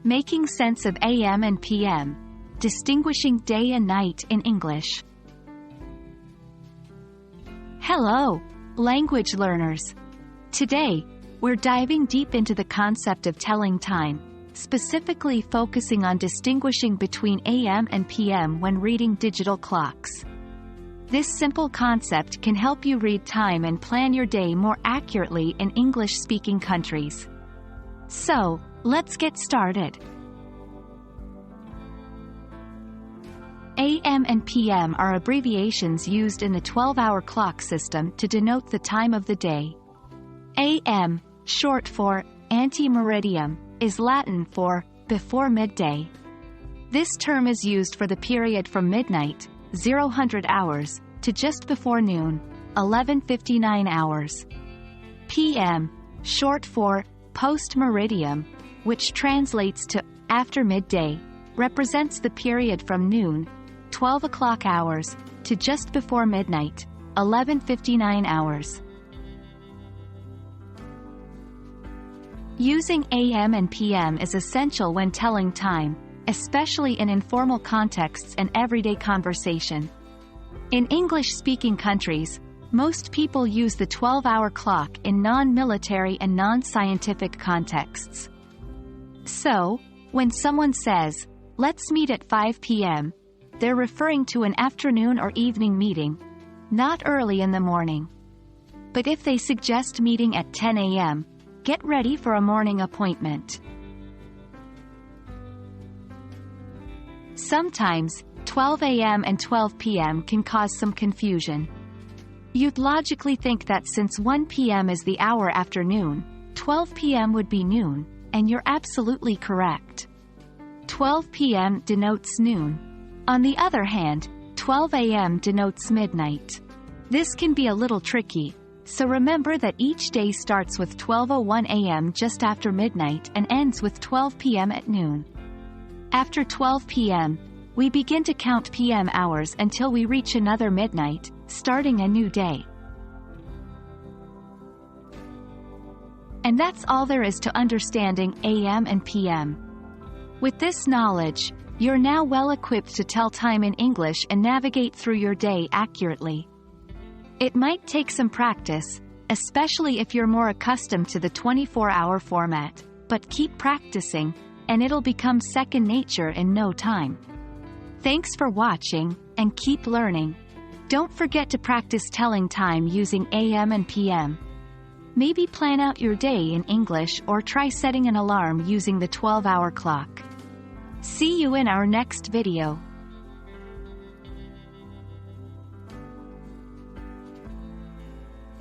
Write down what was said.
Making sense of AM and PM. Distinguishing day and night in English. Hello, language learners. Today, we're diving deep into the concept of telling time, specifically focusing on distinguishing between AM and PM when reading digital clocks. This simple concept can help you read time and plan your day more accurately in English-speaking countries. So, let's get started. AM and PM are abbreviations used in the 12-hour clock system to denote the time of the day. AM, short for ante-meridiem, is Latin for before midday. This term is used for the period from midnight, 0000 hours, to just before noon, 11:59 hours. PM, short for post-meridiem, which translates to after midday, represents the period from noon, 12 o'clock hours, to just before midnight, 11:59 hours. Using AM and PM is essential when telling time, especially in informal contexts and everyday conversation. In English-speaking countries, most people use the 12-hour clock in non-military and non-scientific contexts. So, when someone says, "Let's meet at 5 p.m., they're referring to an afternoon or evening meeting, not early in the morning. But if they suggest meeting at 10 a.m., get ready for a morning appointment. Sometimes, 12 a.m. and 12 p.m. can cause some confusion. You'd logically think that since 1 p.m. is the hour after noon, 12 p.m. would be noon, and you're absolutely correct. 12 p.m. denotes noon. On the other hand, 12 a.m. denotes midnight. This can be a little tricky, so remember that each day starts with 12:01 a.m. just after midnight and ends with 12 p.m. at noon. After 12 p.m., we begin to count p.m. hours until we reach another midnight, starting a new day. And that's all there is to understanding AM and PM. With this knowledge, you're now well equipped to tell time in English and navigate through your day accurately. It might take some practice, especially if you're more accustomed to the 24-hour format, but keep practicing, and it'll become second nature in no time. Thanks for watching, and keep learning. Don't forget to practice telling time using AM and PM. Maybe plan out your day in English or try setting an alarm using the 12-hour clock. See you in our next video.